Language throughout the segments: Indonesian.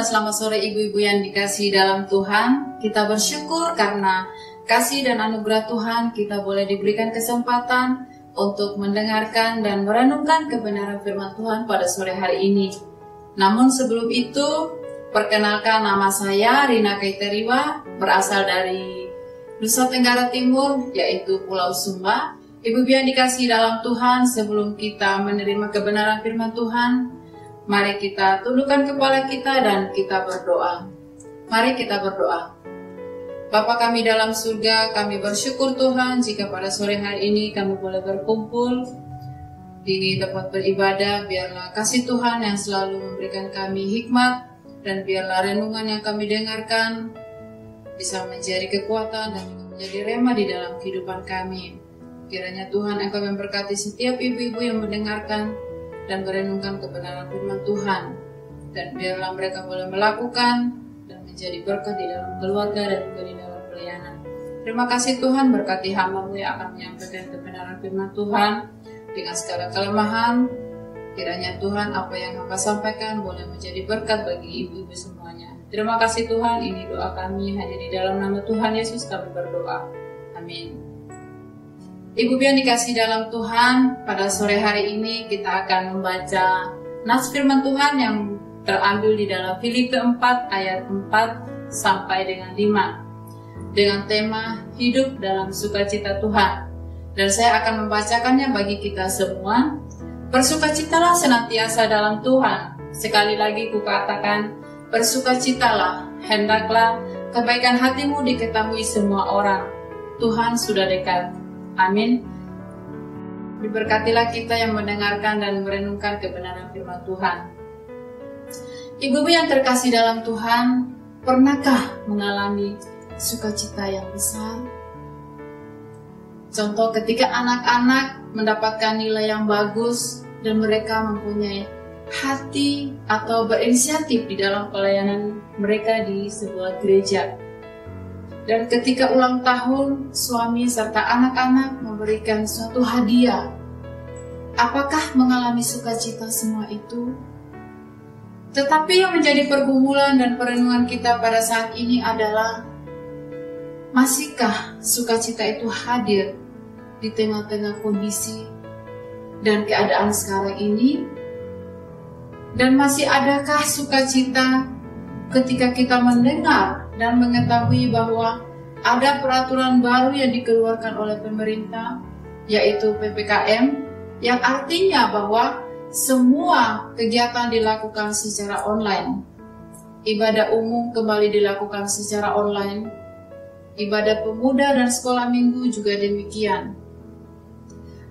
dan selamat sore ibu-ibu yang dikasihi dalam Tuhan. Kita bersyukur karena kasih dan anugerah Tuhan kita boleh diberikan kesempatan untuk mendengarkan dan merenungkan kebenaran firman Tuhan pada sore hari ini. Namun sebelum itu, perkenalkan nama saya Rina Kaiteriwa, berasal dari Nusa Tenggara Timur, yaitu Pulau Sumba. Ibu-ibu yang dikasihi dalam Tuhan, sebelum kita menerima kebenaran firman Tuhan, mari kita tundukkan kepala kita dan kita berdoa. Mari kita berdoa. Bapa kami dalam surga, kami bersyukur Tuhan jika pada sore hari ini kami boleh berkumpul di tempat beribadah. Biarlah kasih Tuhan yang selalu memberikan kami hikmat, dan biarlah renungan yang kami dengarkan bisa menjadi kekuatan dan menjadi rema di dalam kehidupan kami. Kiranya Tuhan Engkau memberkati setiap ibu-ibu yang mendengarkan dan merenungkan kebenaran firman Tuhan, dan biarlah mereka boleh melakukan dan menjadi berkat di dalam keluarga dan juga di dalam pelayanan. Terima kasih Tuhan, berkati hamba-Mu yang akan menyampaikan kebenaran firman Tuhan dengan segala kelemahan. Kiranya Tuhan, apa yang hamba sampaikan boleh menjadi berkat bagi ibu-ibu semuanya. Terima kasih Tuhan, ini doa kami hanya di dalam nama Tuhan Yesus kami berdoa. Amin. Ibu yang dikasihi dalam Tuhan, pada sore hari ini kita akan membaca nas firman Tuhan yang terambil di dalam Filipi 4 ayat 4 sampai dengan 5 dengan tema hidup dalam sukacita Tuhan. Dan saya akan membacakannya bagi kita semua. Bersukacitalah senantiasa dalam Tuhan. Sekali lagi kukatakan, bersukacitalah, hendaklah kebaikan hatimu diketahui semua orang. Tuhan sudah dekat. Amin. Diberkatilah kita yang mendengarkan dan merenungkan kebenaran firman Tuhan. Ibu-ibu yang terkasih dalam Tuhan, pernahkah mengalami sukacita yang besar? Contoh ketika anak-anak mendapatkan nilai yang bagus dan mereka mempunyai hati atau berinisiatif di dalam pelayanan mereka di sebuah gereja. Dan ketika ulang tahun, suami serta anak-anak memberikan suatu hadiah. Apakah mengalami sukacita semua itu? Tetapi yang menjadi pergumulan dan perenungan kita pada saat ini adalah, masihkah sukacita itu hadir di tengah-tengah kondisi dan keadaan sekarang ini? Dan masih adakah sukacita ketika kita mendengar dan mengetahui bahwa ada peraturan baru yang dikeluarkan oleh pemerintah, yaitu PPKM, yang artinya bahwa semua kegiatan dilakukan secara online. Ibadah umum kembali dilakukan secara online. Ibadah pemuda dan sekolah minggu juga demikian.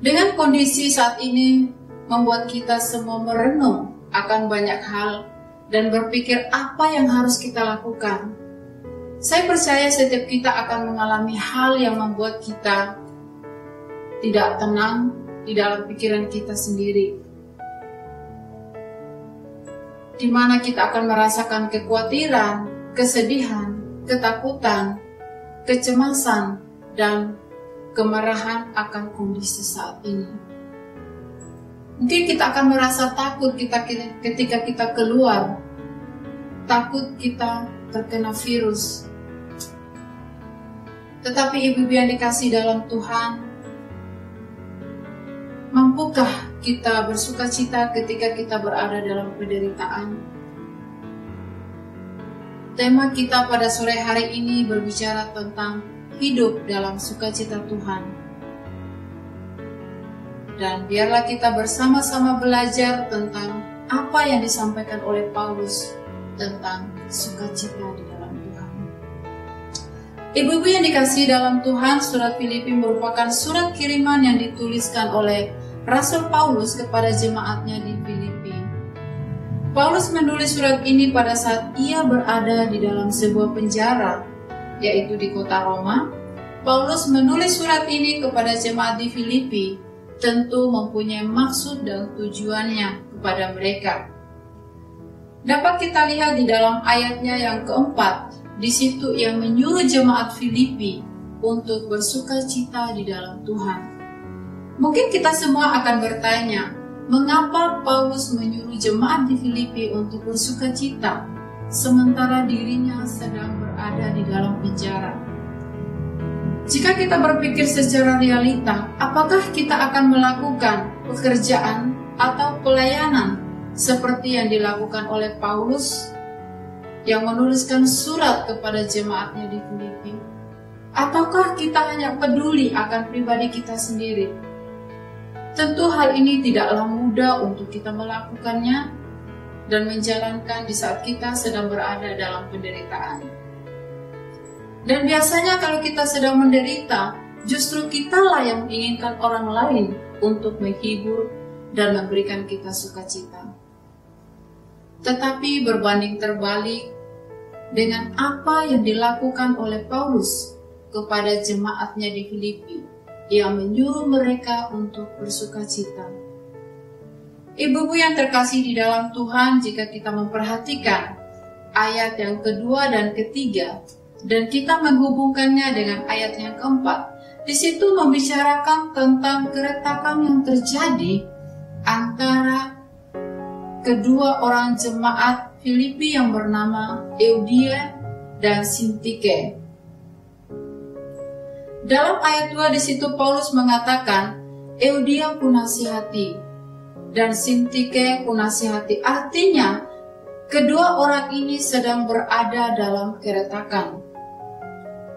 Dengan kondisi saat ini membuat kita semua merenung akan banyak hal dan berpikir apa yang harus kita lakukan. Saya percaya setiap kita akan mengalami hal yang membuat kita tidak tenang di dalam pikiran kita sendiri, di mana kita akan merasakan kekhawatiran, kesedihan, ketakutan, kecemasan, dan kemarahan akan kondisi saat ini. Mungkin kita akan merasa takut ketika kita keluar, takut kita terkena virus. Tetapi ibu-ibu yang dikasihi dalam Tuhan, mampukah kita bersukacita ketika kita berada dalam penderitaan? Tema kita pada sore hari ini berbicara tentang hidup dalam sukacita Tuhan. Dan biarlah kita bersama-sama belajar tentang apa yang disampaikan oleh Paulus tentang sukacita di dalam Tuhan. Ibu-ibu yang dikasihi dalam Tuhan, surat Filipi merupakan surat kiriman yang dituliskan oleh Rasul Paulus kepada jemaatnya di Filipi. Paulus menulis surat ini pada saat ia berada di dalam sebuah penjara, yaitu di kota Roma. Paulus menulis surat ini kepada jemaat di Filipi, tentu mempunyai maksud dan tujuannya kepada mereka. Dapat kita lihat di dalam ayatnya yang keempat, di situ ia menyuruh jemaat Filipi untuk bersukacita di dalam Tuhan. Mungkin kita semua akan bertanya, mengapa Paulus menyuruh jemaat di Filipi untuk bersukacita? sementara dirinya sedang berada di dalam penjara. Jika kita berpikir secara realita, apakah kita akan melakukan pekerjaan atau pelayanan seperti yang dilakukan oleh Paulus yang menuliskan surat kepada jemaatnya di Filipi? Ataukah kita hanya peduli akan pribadi kita sendiri? Tentu hal ini tidaklah mudah untuk kita melakukannya dan menjalankan di saat kita sedang berada dalam penderitaan. Dan biasanya kalau kita sedang menderita, justru kitalah yang menginginkan orang lain untuk menghibur dan memberikan kita sukacita. Tetapi berbanding terbalik dengan apa yang dilakukan oleh Paulus kepada jemaatnya di Filipi, yang menyuruh mereka untuk bersukacita. Ibu-ibu yang terkasih di dalam Tuhan, jika kita memperhatikan ayat yang kedua dan ketiga, dan kita menghubungkannya dengan ayat yang keempat, di situ membicarakan tentang keretakan yang terjadi antara kedua orang jemaat Filipi yang bernama Euodia dan Sintike. Dalam ayat 2 di situ Paulus mengatakan, Euodia ku nasihati dan Sintike ku nasihati. Artinya, kedua orang ini sedang berada dalam keretakan.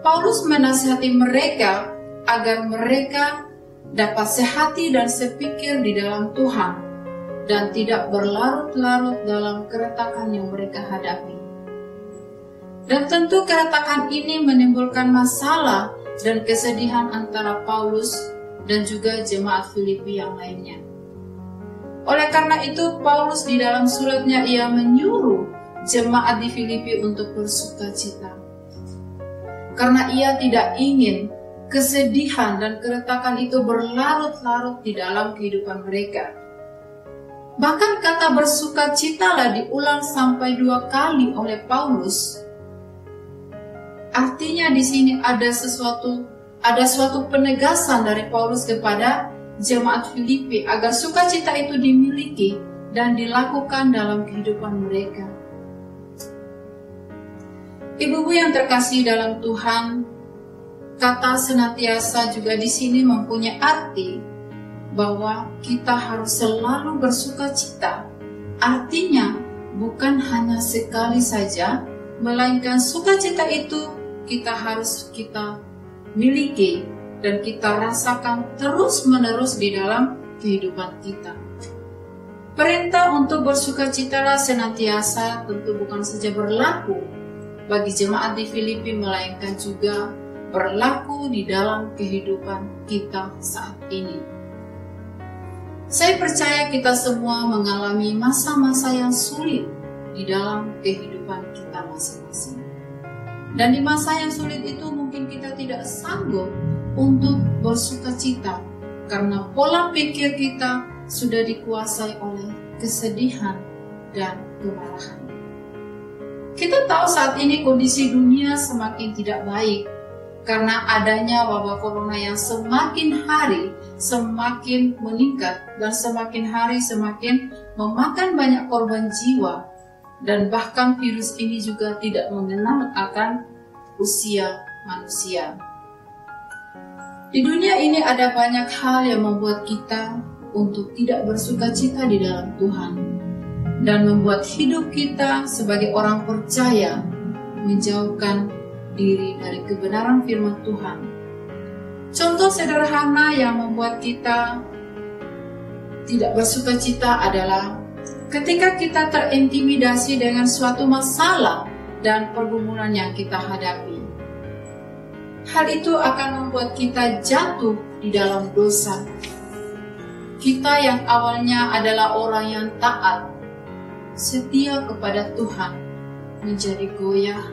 Paulus menasihati mereka agar mereka dapat sehati dan sepikir di dalam Tuhan dan tidak berlarut-larut dalam keretakan yang mereka hadapi. Dan tentu keretakan ini menimbulkan masalah dan kesedihan antara Paulus dan juga jemaat Filipi yang lainnya. Oleh karena itu, Paulus di dalam suratnya ia menyuruh jemaat di Filipi untuk bersukacita. Karena ia tidak ingin kesedihan dan keretakan itu berlarut-larut di dalam kehidupan mereka. Bahkan kata bersukacitalah diulang sampai 2 kali oleh Paulus. Artinya di sini ada suatu penegasan dari Paulus kepada jemaat Filipi agar sukacita itu dimiliki dan dilakukan dalam kehidupan mereka. Ibu-ibu yang terkasih dalam Tuhan, kata senantiasa juga di sini mempunyai arti bahwa kita harus selalu bersukacita. Artinya bukan hanya sekali saja, melainkan sukacita itu kita miliki dan kita rasakan terus-menerus di dalam kehidupan kita. Perintah untuk bersukacitalah senantiasa tentu bukan saja berlaku bagi jemaat di Filipi, melainkan juga berlaku di dalam kehidupan kita saat ini. Saya percaya kita semua mengalami masa-masa yang sulit di dalam kehidupan kita masing-masing. Dan di masa yang sulit itu mungkin kita tidak sanggup untuk bersukacita karena pola pikir kita sudah dikuasai oleh kesedihan dan kemarahan. Kita tahu saat ini kondisi dunia semakin tidak baik karena adanya wabah corona yang semakin hari semakin meningkat dan semakin hari semakin memakan banyak korban jiwa, dan bahkan virus ini juga tidak mengenal akan usia manusia. Di dunia ini ada banyak hal yang membuat kita untuk tidak bersukacita di dalam Tuhan dan membuat hidup kita sebagai orang percaya menjauhkan diri dari kebenaran firman Tuhan. Contoh sederhana yang membuat kita tidak bersukacita adalah ketika kita terintimidasi dengan suatu masalah dan pergumulan yang kita hadapi. Hal itu akan membuat kita jatuh di dalam dosa. Kita yang awalnya adalah orang yang taat, setia kepada Tuhan, menjadi goyah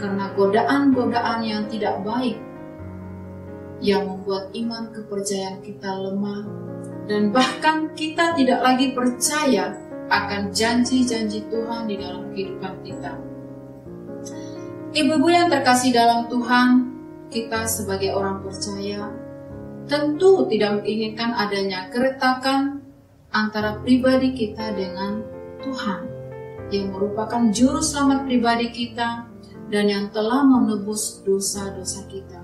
karena godaan-godaan yang tidak baik yang membuat iman kepercayaan kita lemah, dan bahkan kita tidak lagi percaya akan janji-janji Tuhan di dalam kehidupan kita. Ibu-ibu yang terkasih dalam Tuhan, kita sebagai orang percaya tentu tidak menginginkan adanya keretakan antara pribadi kita dengan Tuhan. yang merupakan juru selamat pribadi kita dan yang telah menebus dosa-dosa kita.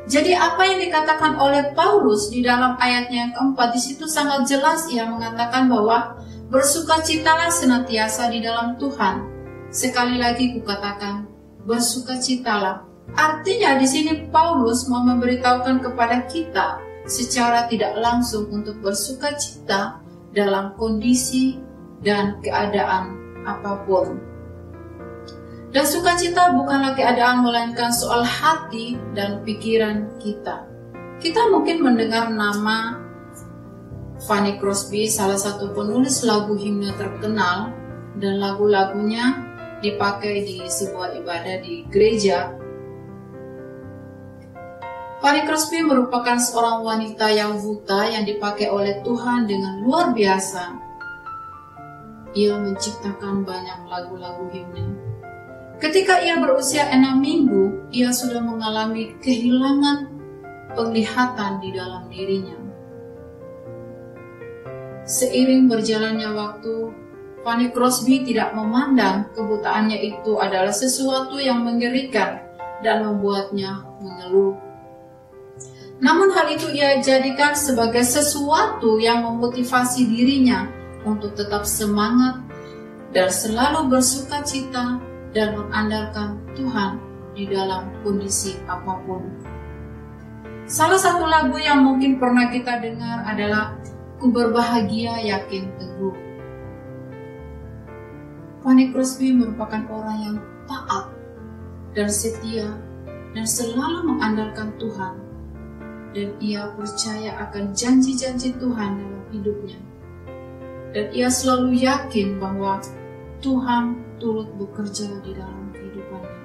Jadi apa yang dikatakan oleh Paulus di dalam ayatnya yang keempat, di situ sangat jelas ia mengatakan bahwa bersukacitalah senantiasa di dalam Tuhan. Sekali lagi kukatakan, bersukacitalah. Artinya di sini Paulus mau memberitahukan kepada kita secara tidak langsung untuk bersukacita dalam kondisi dan keadaan apapun. Dan sukacita bukanlah keadaan melainkan soal hati dan pikiran kita. Kita mungkin mendengar nama Fanny Crosby, salah satu penulis lagu himne terkenal, dan lagu-lagunya dipakai di sebuah ibadah di gereja. Fanny Crosby merupakan seorang wanita yang buta yang dipakai oleh Tuhan dengan luar biasa. Ia menciptakan banyak lagu-lagu himne. Ketika ia berusia 6 minggu, ia sudah mengalami kehilangan penglihatan di dalam dirinya. Seiring berjalannya waktu, Fanny Crosby tidak memandang kebutaannya itu adalah sesuatu yang mengerikan dan membuatnya mengeluh. Namun hal itu ia jadikan sebagai sesuatu yang memotivasi dirinya untuk tetap semangat dan selalu bersukacita dan mengandalkan Tuhan di dalam kondisi apapun. Salah satu lagu yang mungkin pernah kita dengar adalah Ku Berbahagia Yakin Teguh. Fanny Crosby merupakan orang yang taat dan setia dan selalu mengandalkan Tuhan, dan ia percaya akan janji-janji Tuhan dalam hidupnya, dan ia selalu yakin bahwa Tuhan turut bekerja di dalam kehidupannya.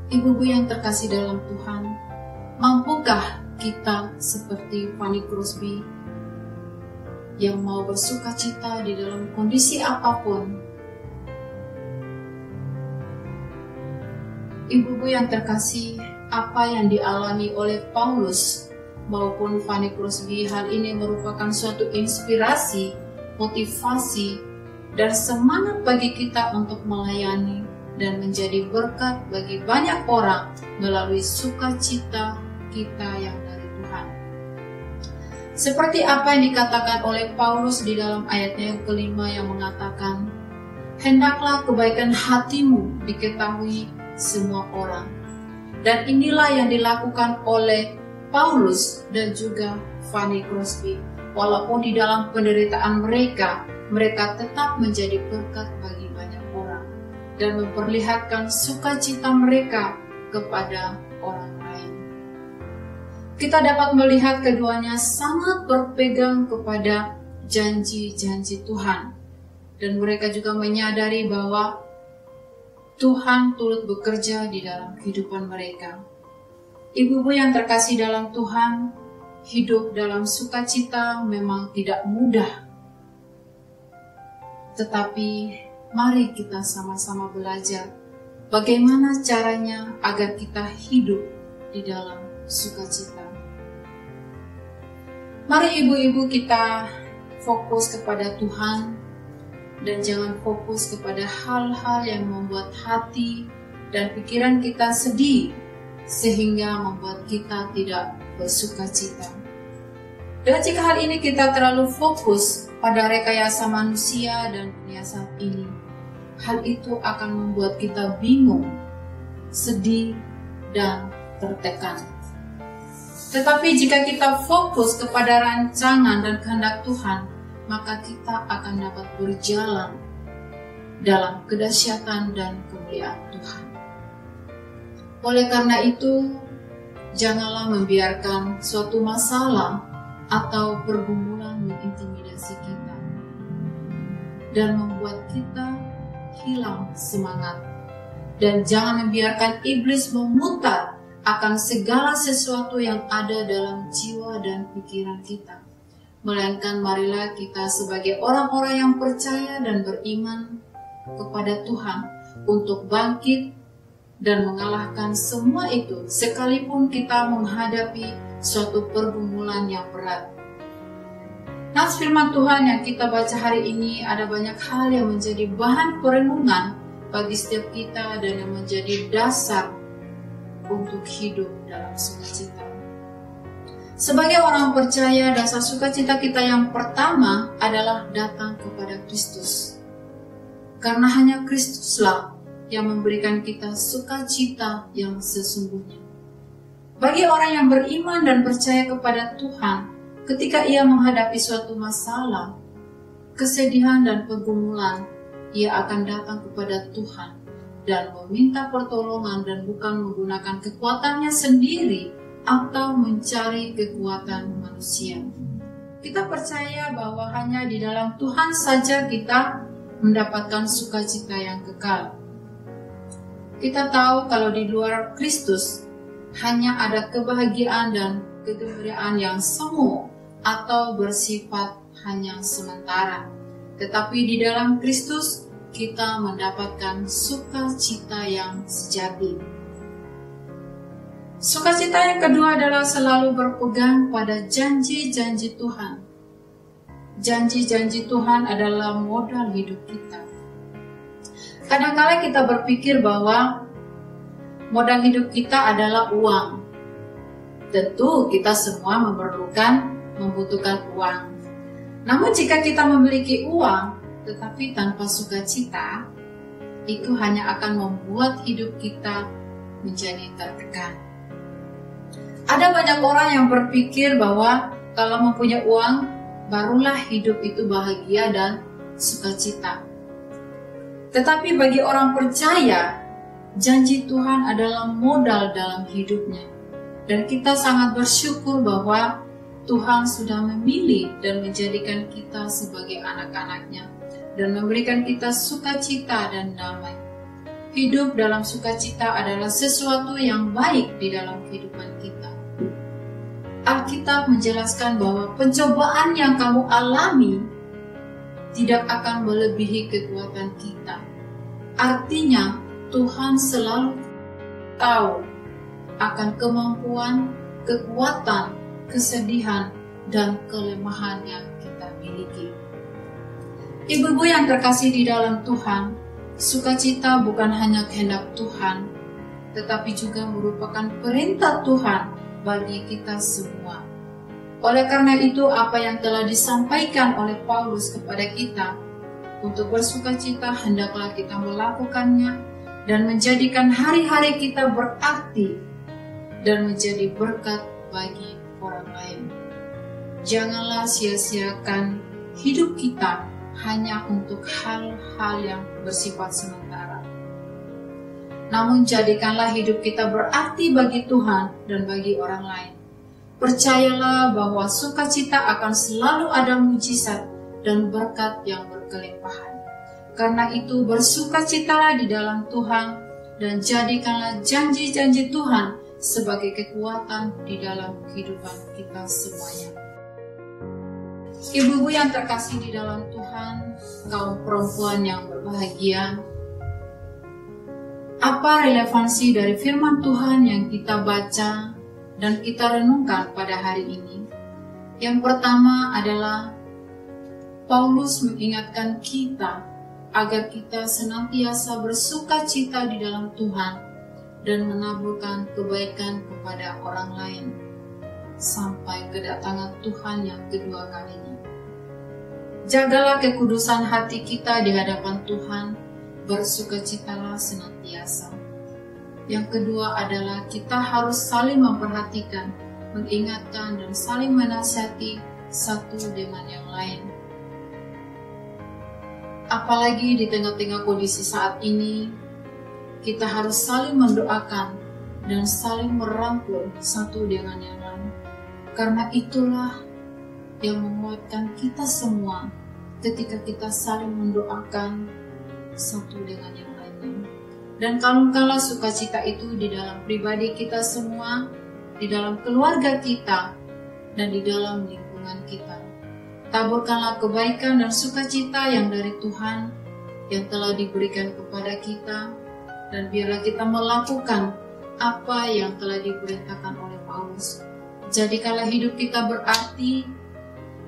Ibu-ibu yang terkasih dalam Tuhan, mampukah kita seperti Fanny Crosby yang mau bersukacita di dalam kondisi apapun? Ibu-ibu yang terkasih, apa yang dialami oleh Paulus maupun Fanny Crosby, hal ini merupakan suatu inspirasi, motivasi, dan semangat bagi kita untuk melayani dan menjadi berkat bagi banyak orang melalui sukacita kita yang dari Tuhan. Seperti apa yang dikatakan oleh Paulus di dalam ayatnya yang kelima yang mengatakan, hendaklah kebaikan hatimu diketahui semua orang. Dan inilah yang dilakukan oleh Paulus dan juga Fanny Crosby. Walaupun di dalam penderitaan mereka tetap menjadi berkat bagi banyak orang dan memperlihatkan sukacita mereka kepada orang lain. Kita dapat melihat keduanya sangat berpegang kepada janji-janji Tuhan, dan mereka juga menyadari bahwa Tuhan turut bekerja di dalam kehidupan mereka. Ibu-ibu yang terkasih dalam Tuhan, hidup dalam sukacita memang tidak mudah. Tetapi mari kita sama-sama belajar bagaimana caranya agar kita hidup di dalam sukacita. Mari ibu-ibu kita fokus kepada Tuhan dan jangan fokus kepada hal-hal yang membuat hati dan pikiran kita sedih sehingga membuat kita tidak bersukacita. Dan jika hal ini kita terlalu fokus pada rekayasa manusia dan dunia saat ini, hal itu akan membuat kita bingung, sedih, dan tertekan. Tetapi jika kita fokus kepada rancangan dan kehendak Tuhan, maka kita akan dapat berjalan dalam kedahsyatan dan kemuliaan Tuhan. Oleh karena itu, janganlah membiarkan suatu masalah atau pergumulan mengintimidasi kita dan membuat kita hilang semangat. Dan jangan membiarkan iblis memutar akan segala sesuatu yang ada dalam jiwa dan pikiran kita. Melainkan marilah kita sebagai orang-orang yang percaya dan beriman kepada Tuhan untuk bangkit dan mengalahkan semua itu sekalipun kita menghadapi suatu pergumulan yang berat. Nas firman Tuhan yang kita baca hari ini ada banyak hal yang menjadi bahan perenungan bagi setiap kita dan yang menjadi dasar untuk hidup dalam sukacita. Sebagai orang percaya, dasar sukacita kita yang pertama adalah datang kepada Kristus. Karena hanya Kristuslah yang memberikan kita sukacita yang sesungguhnya. Bagi orang yang beriman dan percaya kepada Tuhan, ketika ia menghadapi suatu masalah, kesedihan dan pergumulan, ia akan datang kepada Tuhan dan meminta pertolongan dan bukan menggunakan kekuatannya sendiri atau mencari kekuatan manusia. Kita percaya bahwa hanya di dalam Tuhan saja kita mendapatkan sukacita yang kekal. Kita tahu kalau di luar Kristus hanya ada kebahagiaan dan kegembiraan yang semu atau bersifat hanya sementara. Tetapi di dalam Kristus kita mendapatkan sukacita yang sejati. Sukacita yang kedua adalah selalu berpegang pada janji-janji Tuhan. Janji-janji Tuhan adalah modal hidup kita. Kadang-kala kita berpikir bahwa modal hidup kita adalah uang. Tentu kita semua membutuhkan uang. Namun jika kita memiliki uang, tetapi tanpa sukacita, itu hanya akan membuat hidup kita menjadi tertekan. Ada banyak orang yang berpikir bahwa kalau mempunyai uang, barulah hidup itu bahagia dan sukacita. Tetapi bagi orang percaya, janji Tuhan adalah modal dalam hidupnya. Dan kita sangat bersyukur bahwa Tuhan sudah memilih dan menjadikan kita sebagai anak-anak-Nya dan memberikan kita sukacita dan damai. Hidup dalam sukacita adalah sesuatu yang baik di dalam kehidupan kita. Alkitab menjelaskan bahwa pencobaan yang kamu alami tidak akan melebihi kekuatan kita. Artinya, Tuhan selalu tahu akan kemampuan, kekuatan, kesedihan, dan kelemahan yang kita miliki. Ibu-ibu yang terkasih di dalam Tuhan, sukacita bukan hanya kehendak Tuhan, tetapi juga merupakan perintah Tuhan bagi kita semua. Oleh karena itu, apa yang telah disampaikan oleh Paulus kepada kita untuk bersukacita, hendaklah kita melakukannya dan menjadikan hari-hari kita berarti dan menjadi berkat bagi orang lain. Janganlah sia-siakan hidup kita hanya untuk hal-hal yang bersifat sementara. Namun jadikanlah hidup kita berarti bagi Tuhan dan bagi orang lain. Percayalah bahwa sukacita akan selalu ada mujizat dan berkat yang berkelimpahan. Karena itu bersukacitalah di dalam Tuhan dan jadikanlah janji-janji Tuhan sebagai kekuatan di dalam kehidupan kita semuanya. Ibu-ibu yang terkasih di dalam Tuhan, kaum perempuan yang berbahagia, apa relevansi dari firman Tuhan yang kita baca dan kita renungkan pada hari ini? Yang pertama adalah Paulus mengingatkan kita agar kita senantiasa bersukacita di dalam Tuhan dan menaburkan kebaikan kepada orang lain sampai kedatangan Tuhan yang kedua kalinya. Jagalah kekudusan hati kita di hadapan Tuhan, bersukacitalah senantiasa. Yang kedua adalah kita harus saling memperhatikan, mengingatkan, dan saling menasihati satu dengan yang lain. Apalagi di tengah-tengah kondisi saat ini, kita harus saling mendoakan dan saling merangkul satu dengan yang lain. Karena itulah yang menguatkan kita semua ketika kita saling mendoakan satu dengan yang lainnya. Dan kalaulah sukacita itu di dalam pribadi kita semua, di dalam keluarga kita, dan di dalam lingkungan kita. Taburkanlah kebaikan dan sukacita yang dari Tuhan yang telah diberikan kepada kita, dan biarlah kita melakukan apa yang telah diperintahkan oleh Paulus. Jadikanlah hidup kita berarti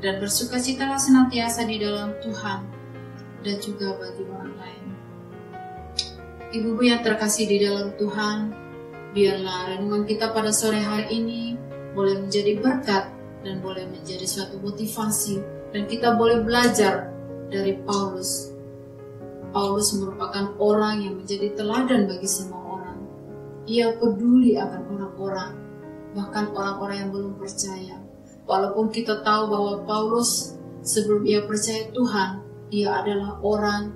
dan bersukacitalah senantiasa di dalam Tuhan dan juga bagi orang lain. Ibu-ibu yang terkasih di dalam Tuhan, biarlah renungan kita pada sore hari ini boleh menjadi berkat dan boleh menjadi suatu motivasi, dan kita boleh belajar dari Paulus. Paulus merupakan orang yang menjadi teladan bagi semua orang. Ia peduli akan orang-orang, bahkan orang-orang yang belum percaya. Walaupun kita tahu bahwa Paulus sebelum ia percaya Tuhan, ia adalah orang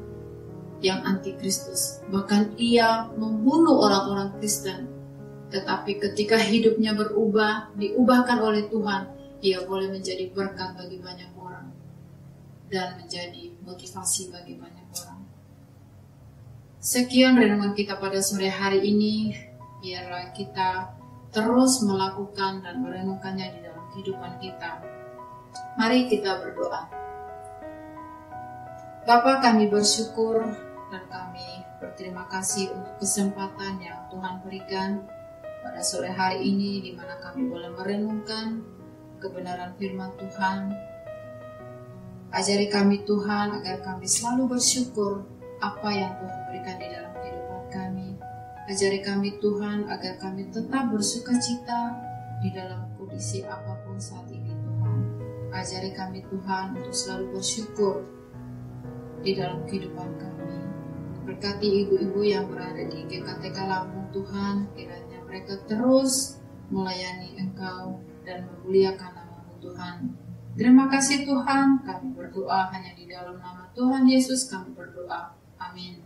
yang antikristus. Bahkan ia membunuh orang-orang Kristen. Tetapi ketika hidupnya berubah, diubahkan oleh Tuhan, ia boleh menjadi berkat bagi banyak orang dan menjadi motivasi bagi banyak orang. Sekian renungan kita pada sore hari ini. Biarlah kita terus melakukan dan merenungkannya di dalam kehidupan kita. Mari kita berdoa. Bapa, kami bersyukur dan kami berterima kasih untuk kesempatan yang Tuhan berikan pada sore hari ini, di mana kami boleh merenungkan kebenaran firman Tuhan. Ajari kami Tuhan agar kami selalu bersyukur apa yang Tuhan berikan di dalam kehidupan kami. Ajari kami Tuhan agar kami tetap bersukacita di dalam kondisi apapun saat ini Tuhan. Ajari kami Tuhan untuk selalu bersyukur di dalam kehidupan kami. Berkati ibu-ibu yang berada di GKTK Lampung Tuhan, kiranya mereka terus melayani Engkau dan memuliakan nama-Mu Tuhan. Terima kasih Tuhan, kami berdoa hanya di dalam nama Tuhan Yesus kami berdoa. Amin.